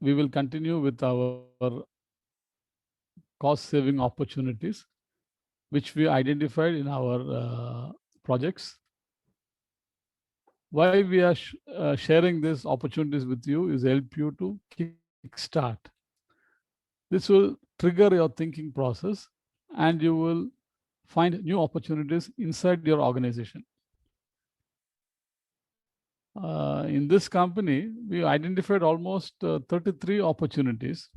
we will continue with our cost saving opportunities, which we identified in our projects. Why we are sharing these opportunities with you is help you to kickstart. This will trigger your thinking process and you will find new opportunities inside your organization. In this company, we identified almost 33 opportunities.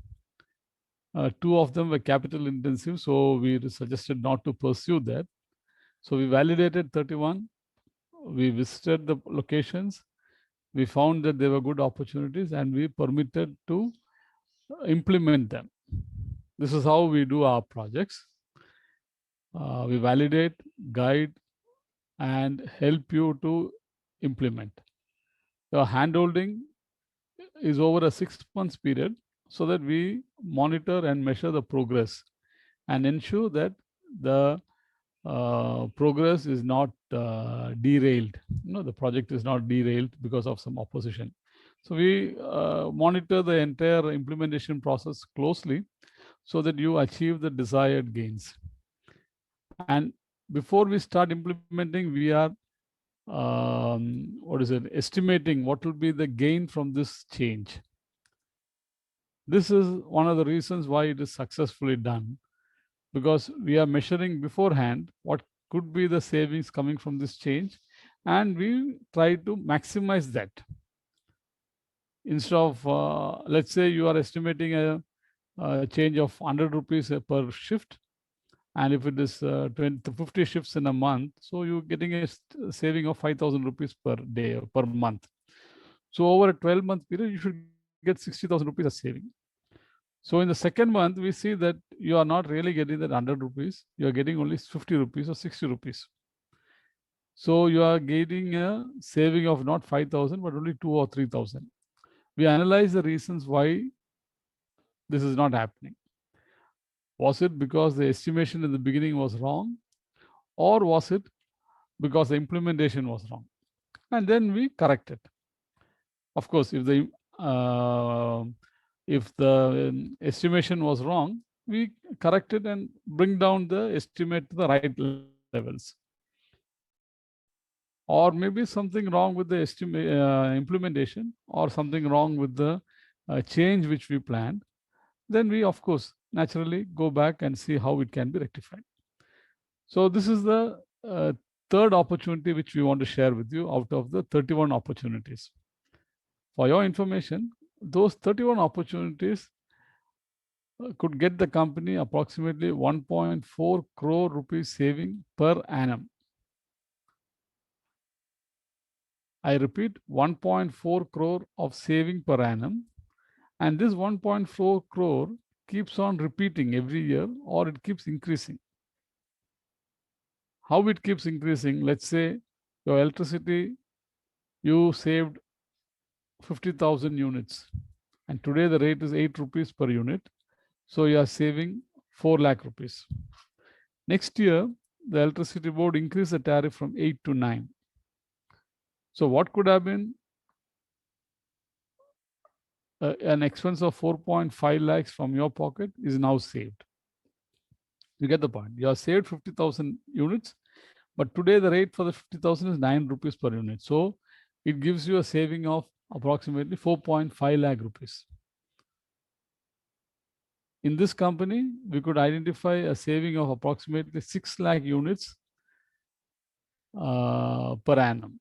Two of them were capital intensive, so we suggested not to pursue that. So we validated 31. We visited the locations. We found that there were good opportunities and we permitted to implement them. This is how we do our projects. We validate, guide, and help you to implement. The handholding is over a 6 months period so that we monitor and measure the progress and ensure that the progress is not derailed. The project is not derailed because of some opposition. So we monitor the entire implementation process closely so that you achieve the desired gains. And before we start implementing, we are estimating what will be the gain from this change. This is one of the reasons why it is successfully done, because we are measuring beforehand what could be the savings coming from this change, and we try to maximize that. Instead of, let's say you are estimating a change of 100 rupees per shift, and if it is 50 shifts in a month, so you're getting a saving of 5,000 rupees per day or per month. So over a 12-month period, you should get 60,000 rupees as saving. So in the second month, we see that you are not really getting that 100 rupees. You are getting only 50 rupees or 60 rupees. So you are getting a saving of not 5,000, but only 2 or 3,000. We analyze the reasons why this is not happening. Was it because the estimation in the beginning was wrong? Or was it because the implementation was wrong? And then we correct it. Of course, if the estimation was wrong, we correct it and bring down the estimate to the right levels. Or maybe something wrong with the implementation, or something wrong with the change which we planned. Then we, of course, naturally go back and see how it can be rectified. So this is the third opportunity which we want to share with you out of the 31 opportunities. For your information, those 31 opportunities could get the company approximately 1.4 crore rupees saving per annum. I repeat, 1.4 crore of saving per annum. And this 1.4 crore keeps on repeating every year, or it keeps increasing. How it keeps increasing? Let's say your electricity, you saved 50,000 units, and today the rate is 8 rupees per unit. So you are saving 4 lakh rupees. Next year, the electricity board increased the tariff from 8 to 9. So what could have been an expense of 4.5 lakhs from your pocket is now saved. You get the point. You have saved 50,000 units, but today the rate for the 50,000 is 9 rupees per unit. So it gives you a saving of approximately 4.5 lakh rupees. In this company, we could identify a saving of approximately 6 lakh units per annum.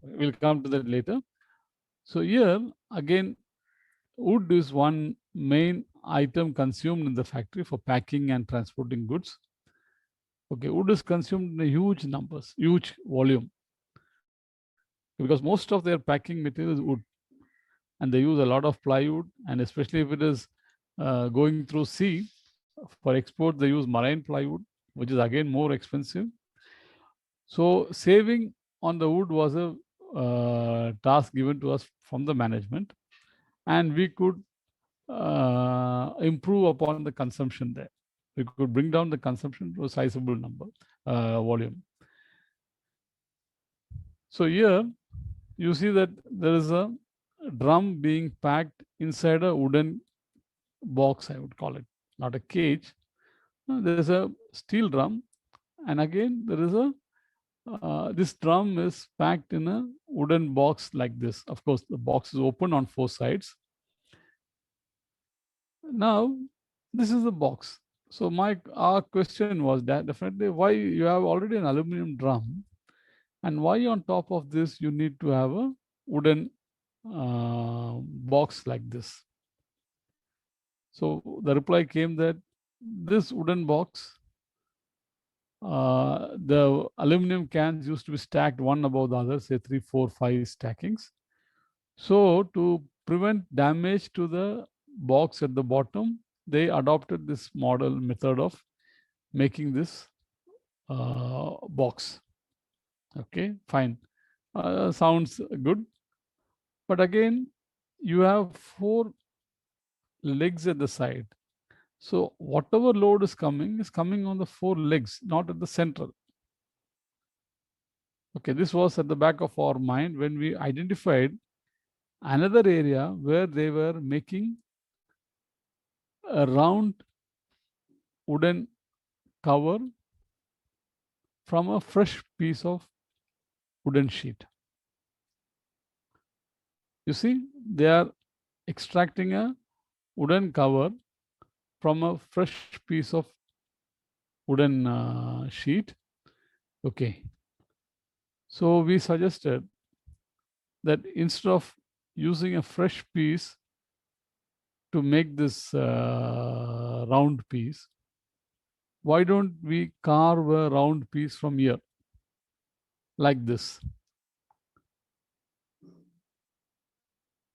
We'll come to that later. So here, again, wood is one main item consumed in the factory for packing and transporting goods. Okay, wood is consumed in huge numbers, huge volume, because most of their packing material is wood, and they use a lot of plywood, and especially if it is going through sea, for export, they use marine plywood, which is again more expensive. So saving on the wood was a task given to us from the management, and we could improve upon the consumption there. We could bring down the consumption to a sizable number, volume. So here you see that there is a drum being packed inside a wooden box, I would call it, not a cage. There is a steel drum, and again there is a this drum is packed in a wooden box like this. Of course, the box is open on 4 sides. Now, this is the box. So our question was that definitely why you have already an aluminum drum, and why on top of this you need to have a wooden box like this. So the reply came that this wooden box, the aluminum cans used to be stacked one above the other, say 3, 4, 5 stackings. So to prevent damage to the box at the bottom, they adopted this model method of making this box. Okay, fine. Sounds good. But again, you have 4 legs at the side. So whatever load is coming on the 4 legs, not at the center. Okay, this was at the back of our mind when we identified another area where they were making a round wooden cover from a fresh piece of wooden sheet. You see, they are extracting a wooden cover from a fresh piece of wooden sheet. Okay. So we suggested that instead of using a fresh piece to make this round piece, why don't we carve a round piece from here like this?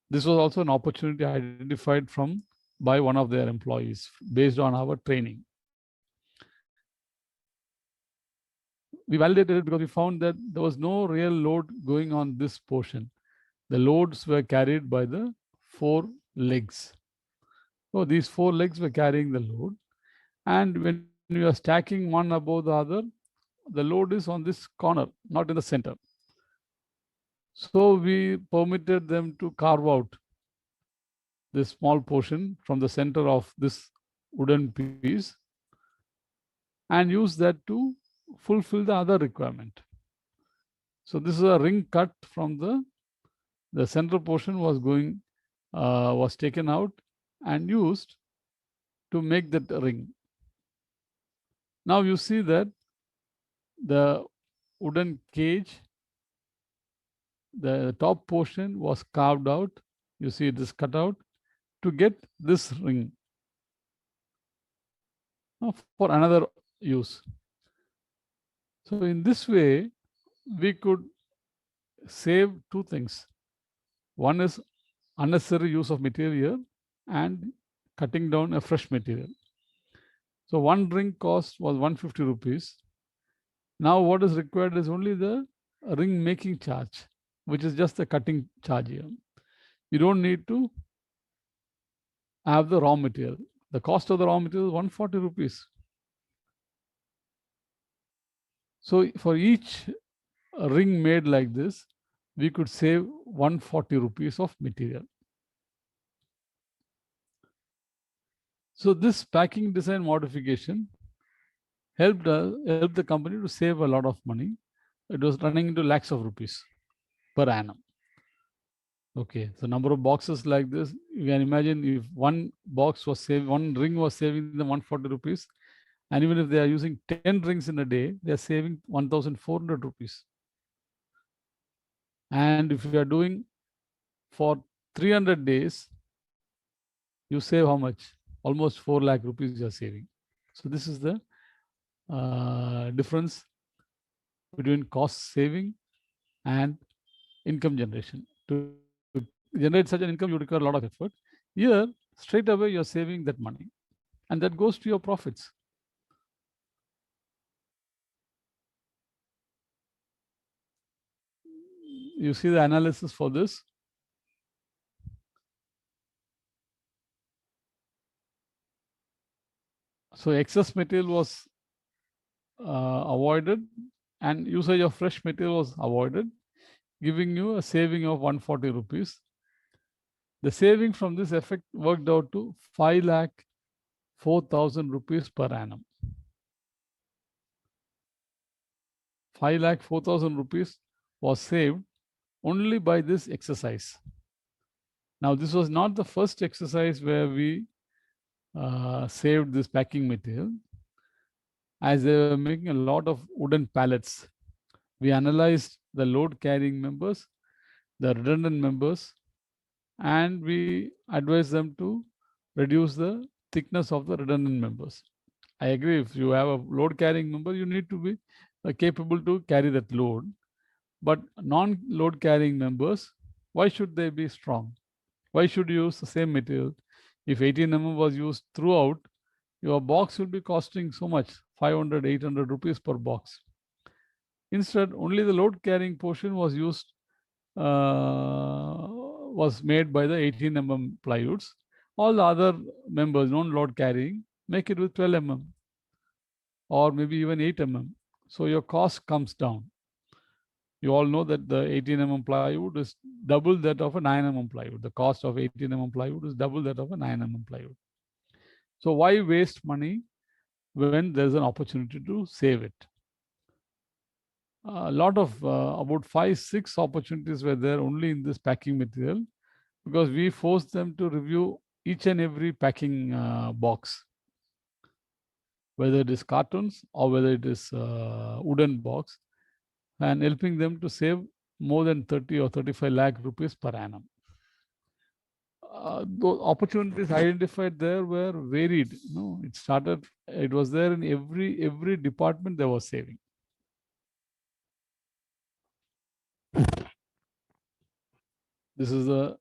This was also an opportunity identified by one of their employees based on our training. We validated it because we found that there was no real load going on this portion. The loads were carried by the 4 legs. So these 4 legs were carrying the load. And when you are stacking one above the other, the load is on this corner, not in the center. So we permitted them to carve out this small portion from the center of this wooden piece and use that to fulfill the other requirement. So this is a ring cut from the central portion was taken out and used to make that ring. Now you see that the wooden cage, the top portion was carved out. You see it is cut out to get this ring for another use. So in this way, we could save 2 things. One is unnecessary use of material and cutting down a fresh material. So one ring cost was 150 rupees. Now what is required is only the ring making charge, which is just the cutting charge here. You don't need to have the raw material. The cost of the raw material is 140 rupees. So for each ring made like this, we could save 140 rupees of material. So this packing design modification helped the company to save a lot of money. It was running into lakhs of rupees per annum. Okay, so number of boxes like this, you can imagine if one ring was saving them 140 rupees, and even if they are using 10 rings in a day, they are saving 1,400 rupees. And if you are doing for 300 days, you save how much? Almost 4 lakh rupees you are saving. So this is the difference between cost saving and income generation. To generate such an income, you require a lot of effort. Here, straight away, you're saving that money, and that goes to your profits. You see the analysis for this. So excess material was avoided, and usage of fresh material was avoided, giving you a saving of 140 rupees. The saving from this effect worked out to 5,04,000 rupees per annum. 5,04,000 rupees was saved only by this exercise. Now, this was not the first exercise where we saved this packing material. As they were making a lot of wooden pallets, we analyzed the load carrying members, the redundant members, and we advised them to reduce the thickness of the redundant members. I agree, if you have a load carrying member, you need to be capable to carry that load. But non-load carrying members, why should they be strong? Why should you use the same material? If 18 mm was used throughout, your box will be costing so much, 500, 800 rupees per box. Instead, only the load carrying portion was used, was made by the 18 mm plywoods. All the other members, non-load carrying, make it with 12 mm or maybe even 8 mm. So your cost comes down. You all know that the 18 mm plywood is double that of a 9 mm plywood. The cost of 18 mm plywood is double that of a 9 mm plywood. So why waste money when there's an opportunity to save it? A lot of about 5-6 opportunities were there only in this packing material, because we forced them to review each and every packing box, whether it is cartons or whether it is wooden box, and helping them to save more than 30 or 35 lakh rupees per annum. Those opportunities identified there were varied. It was there in every department there was saving. This is the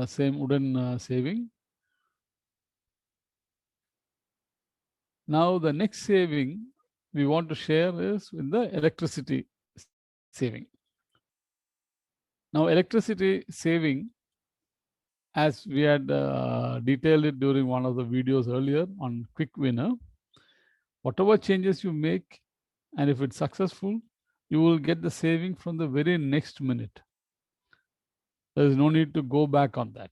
same wooden saving. Now the next saving we want to share is in the electricity saving. Now electricity saving, as we had detailed it during one of the videos earlier on Quick Winner, whatever changes you make, and if it's successful, you will get the saving from the very next minute. There is no need to go back on that.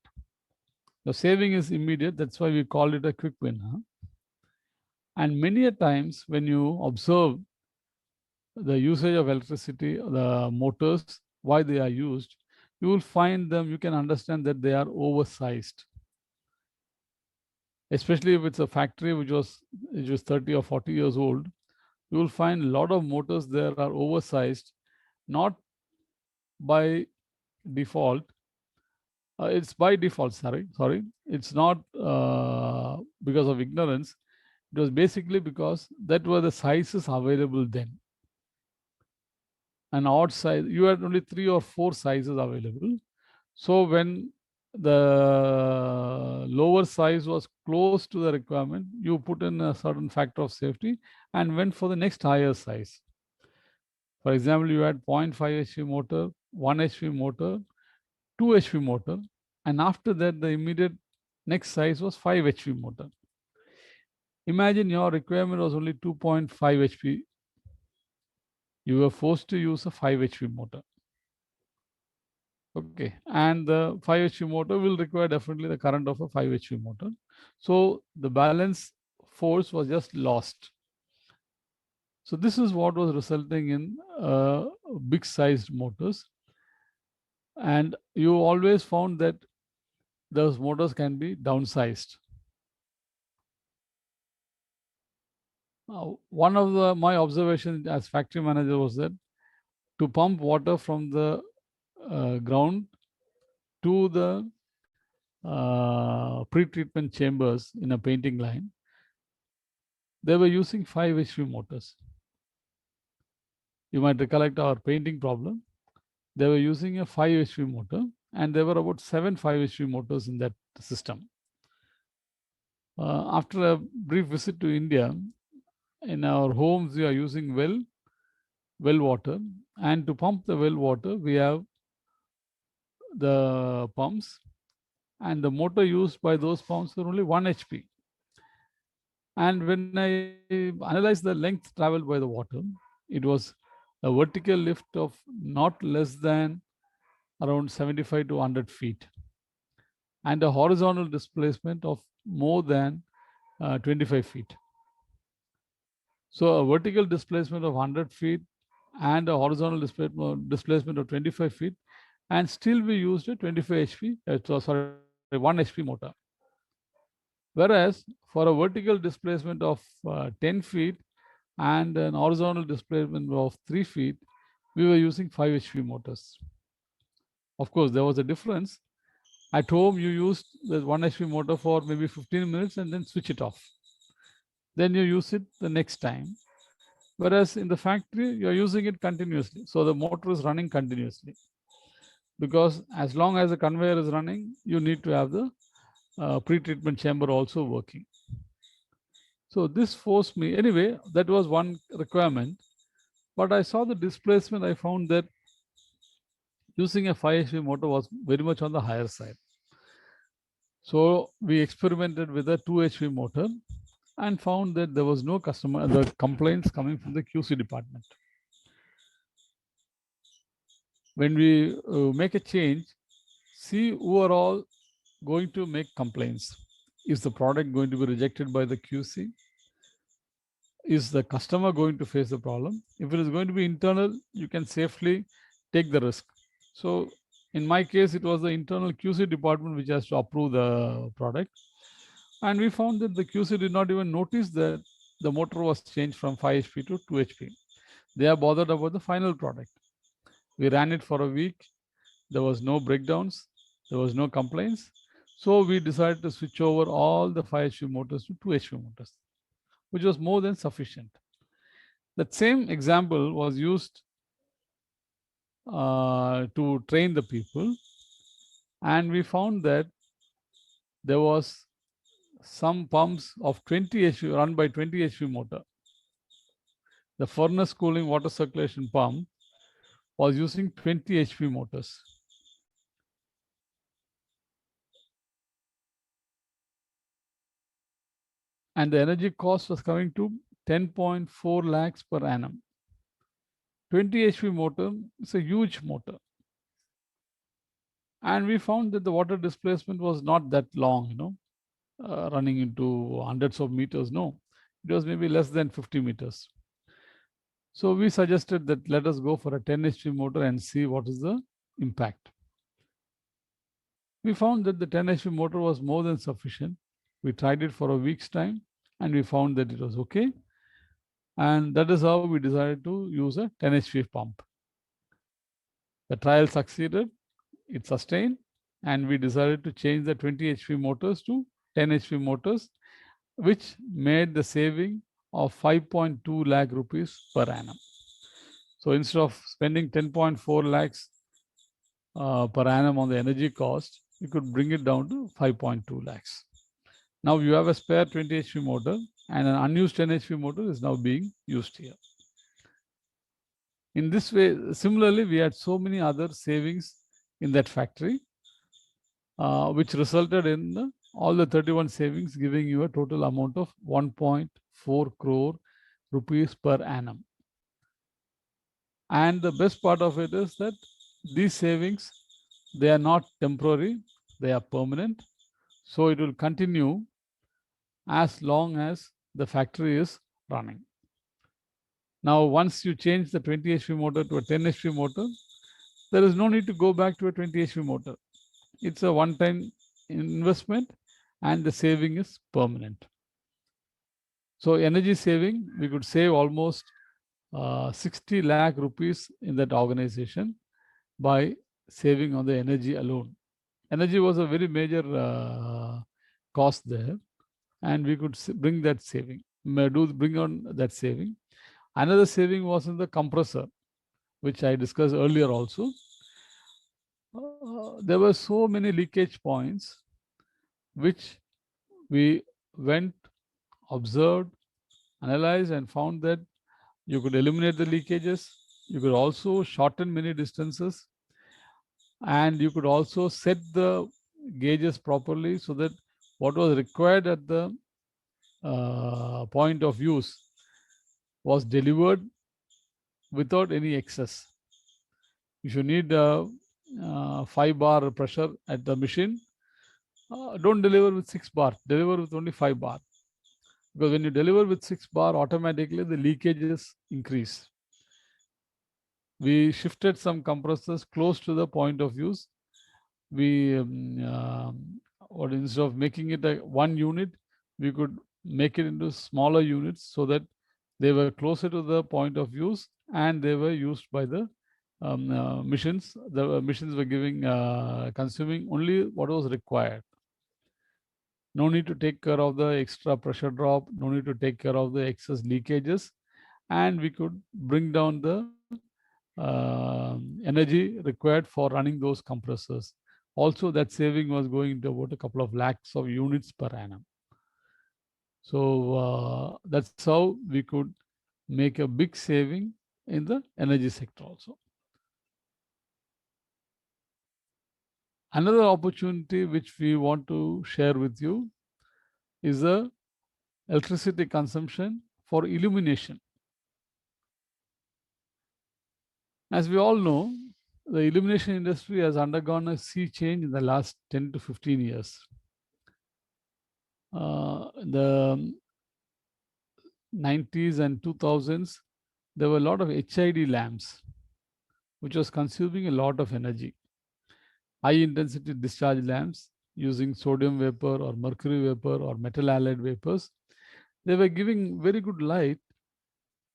The saving is immediate. That's why we call it a quick winner. And many a times when you observe the usage of electricity, the motors, why they are used, you will find them, you can understand that they are oversized. Especially if it's a factory which was 30 or 40 years old, you will find a lot of motors there are oversized, not by default. It's by default, sorry. It's not because of ignorance. It was basically because that were the sizes available then. An odd size, you had only 3 or 4 sizes available. So when the lower size was close to the requirement, you put in a certain factor of safety and went for the next higher size. For example, you had 0.5 HP motor, 1 HP motor, 2 HP motor, and after that, the immediate next size was 5 HP motor. Imagine your requirement was only 2.5 HP. You were forced to use a 5 HP motor. Okay, and the 5 HP motor will require definitely the current of a 5 HP motor. So the balance force was just lost. So this is what was resulting in big sized motors. And you always found that those motors can be downsized. One of my observations as factory manager was that to pump water from the ground to the pre-treatment chambers in a painting line, they were using 5 HP motors. You might recollect our painting problem. They were using a 5 HP motor, and there were about 7 5 HP motors in that system. After a brief visit to India, in our homes, we are using well water, and to pump the well water, we have the pumps, and the motor used by those pumps are only 1 HP. And when I analyzed the length traveled by the water, it was a vertical lift of not less than around 75 to 100 feet. and a horizontal displacement of more than 25 feet. So a vertical displacement of 100 feet and a horizontal displacement of 25 feet, and still we used a 25 HP, 1 HP motor. Whereas for a vertical displacement of 10 feet and an horizontal displacement of 3 feet, we were using 5 HP motors. Of course, there was a difference. At home, you used the 1 HP motor for maybe 15 minutes and then switch it off. Then you use it the next time. Whereas in the factory, you're using it continuously. So the motor is running continuously. Because as long as the conveyor is running, you need to have the pre-treatment chamber also working. So this forced me, anyway, that was one requirement. But I saw the displacement, I found that using a 5 HP motor was very much on the higher side. So we experimented with a 2 HP motor and found that there was no the complaints coming from the QC department. When we make a change, see who are all going to make complaints. Is the product going to be rejected by the QC? Is the customer going to face the problem? If it is going to be internal, you can safely take the risk. So in my case, it was the internal QC department which has to approve the product. And we found that the QC did not even notice that the motor was changed from 5 HP to 2 HP. They are bothered about the final product. We ran it for a week. There was no breakdowns. There was no complaints. So we decided to switch over all the 5 HP motors to 2 HP motors, which was more than sufficient. That same example was used to train the people. And we found that there was some pumps of 20 HP run by 20 HP motor. The furnace cooling water circulation pump was using 20 HP motors. And the energy cost was coming to 10.4 lakhs per annum. 20 HP motor is a huge motor. And we found that the water displacement was not that long, running into hundreds of meters. No, it was maybe less than 50 meters. So we suggested that let us go for a 10 HP motor and see what is the impact. We found that the 10 HP motor was more than sufficient. We tried it for a week's time and we found that it was okay. And that is how we decided to use a 10 HP pump. The trial succeeded, it sustained, and we decided to change the 20 HP motors to 10 HP motors, which made the saving of 5.2 lakh rupees per annum. So instead of spending 10.4 lakhs per annum on the energy cost, you could bring it down to 5.2 lakhs. Now you have a spare 20 HP motor and an unused 10 HP motor is now being used here. In this way, similarly, we had so many other savings in that factory, which resulted in all the 31 savings giving you a total amount of 1.4 crore rupees per annum. And the best part of it is that these savings, they are not temporary, they are permanent. So it will continue as long as the factory is running. Now, once you change the 20 HP motor to a 10 HP motor, there is no need to go back to a 20 HP motor. It's a one-time investment and the saving is permanent. So energy saving, we could save almost 60 lakh rupees in that organization by saving on the energy alone. Energy was a very major cost there, and we could bring that saving, bring on that saving. Another saving was in the compressor, which I discussed earlier also. There were so many leakage points, which we went, observed, analyzed, and found that you could eliminate the leakages. You could also shorten many distances, and you could also set the gauges properly so that what was required at the point of use was delivered without any excess. If you need 5 bar pressure at the machine, don't deliver with 6 bar, deliver with only 5 bar. Because when you deliver with 6 bar, automatically the leakages increase. We shifted some compressors close to the point of use. We, or instead of making it a one unit, we could make it into smaller units so that they were closer to the point of use and they were used by the machines. The machines were giving, consuming only what was required. No need to take care of the extra pressure drop, no need to take care of the excess leakages, and we could bring down the energy required for running those compressors. Also, that saving was going to about a couple of lakhs of units per annum. So that's how we could make a big saving in the energy sector also. Another opportunity which we want to share with you is the electricity consumption for illumination. As we all know, the illumination industry has undergone a sea change in the last 10 to 15 years. The 90s and 2000s, there were a lot of HID lamps, which was consuming a lot of energy. High intensity discharge lamps using sodium vapor or mercury vapor or metal halide vapors, they were giving very good light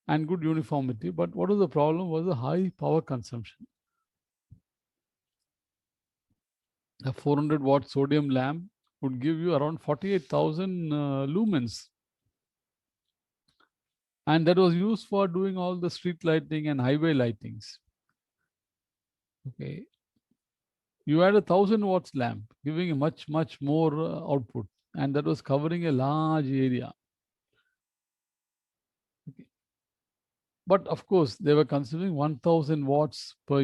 and good uniformity. But what was the problem was the high power consumption. A 400 watt sodium lamp would give you around 48,000 lumens. And that was used for doing all the street lighting and highway lightings. Okay. You had a 1,000 watts lamp giving a much more output, and that was covering a large area. Okay. But of course, they were consuming 1,000 watts per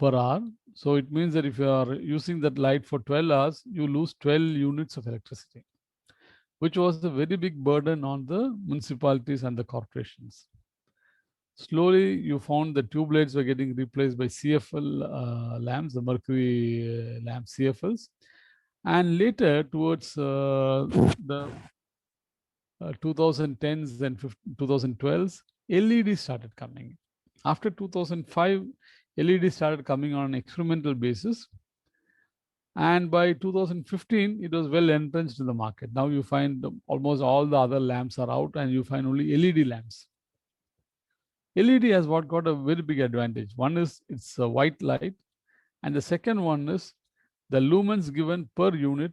hour. So it means that if you are using that light for 12 hours, you lose 12 units of electricity, which was a very big burden on the municipalities and the corporations. Slowly, you found the tube lights were getting replaced by CFL lamps, the mercury lamp CFLs. And later, towards the 2010s and 2012s, LED started coming. After 2005, LED started coming on an experimental basis. And by 2015, it was well entrenched in the market. Now you find almost all the other lamps are out and you find only LED lamps. LED has what got a very big advantage. One is it's a white light, and the second one is the lumens given per unit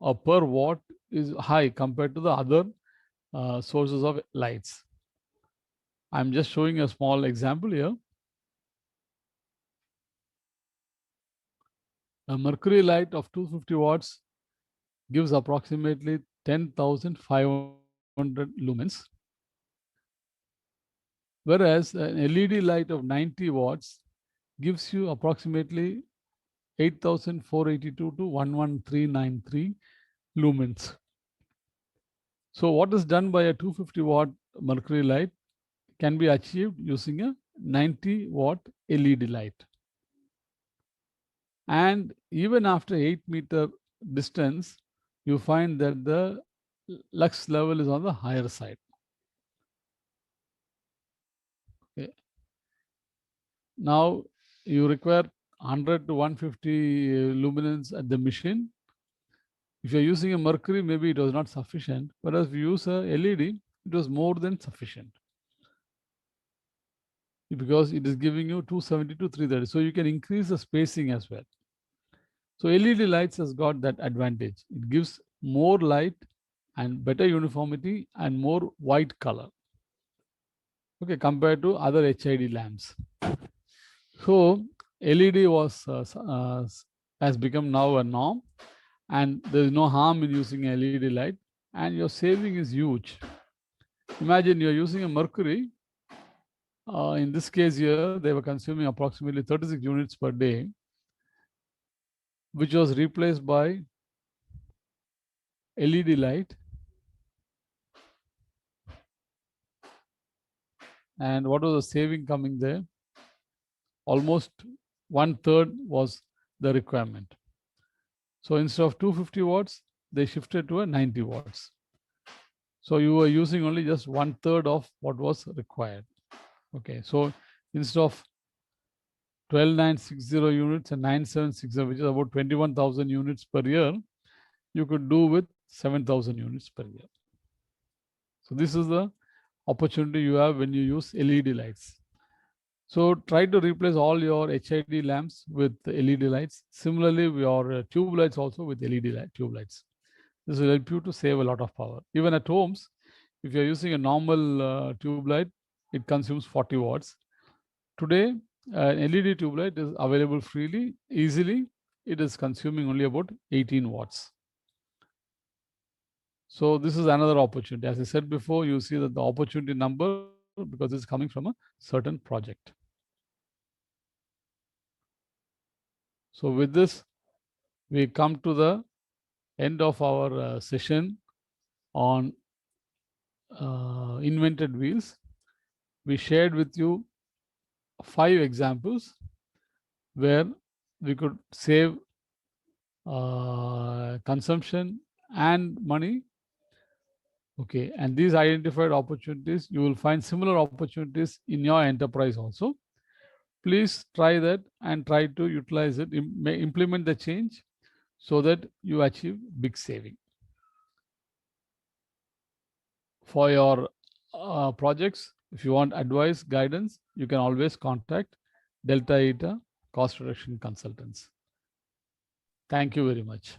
or per watt is high compared to the other sources of lights. I'm just showing a small example here. A mercury light of 250 watts gives approximately 10,500 lumens, whereas an LED light of 90 watts gives you approximately 8,482 to 11393 lumens. So what is done by a 250 watt mercury light can be achieved using a 90 watt LED light. And even after 8-meter distance, you find that the lux level is on the higher side. Okay. Now you require 100 to 150 luminance at the machine. If you're using a mercury, maybe it was not sufficient, whereas if you use a LED, it was more than sufficient, because it is giving you 270 to 330. So you can increase the spacing as well. So LED lights has got that advantage. It gives more light and better uniformity and more white color, okay, compared to other HID lamps. So LED has become now a norm, and there is no harm in using LED light, and your saving is huge. Imagine you're using a mercury. In this case here, they were consuming approximately 36 units per day, which was replaced by LED light. And what was the saving coming there? Almost 1/3 was the requirement. So instead of 250 watts, they shifted to a 90 watts. So you were using only just 1/3 of what was required. Okay, so instead of 12,960 units and 9,760, which is about 21,000 units per year, you could do with 7,000 units per year. So this is the opportunity you have when you use LED lights. So try to replace all your HID lamps with LED lights. Similarly, your tube lights also with LED tube lights. This will help you to save a lot of power. Even at homes, if you're using a normal tube light, it consumes 40 watts. Today, an LED tube light is available freely, easily. It is consuming only about 18 watts. So this is another opportunity. As I said before, you see that the opportunity number, because it's coming from a certain project. So with this, we come to the end of our session on invented wheels. We shared with you 5 examples where we could save consumption and money. Okay, and these identified opportunities, you will find similar opportunities in your enterprise also. Please try that and try to utilize it, implement the change so that you achieve big saving. For your projects, if you want advice, guidance, you can always contact Delta Eta Cost Reduction Consultants. Thank you very much.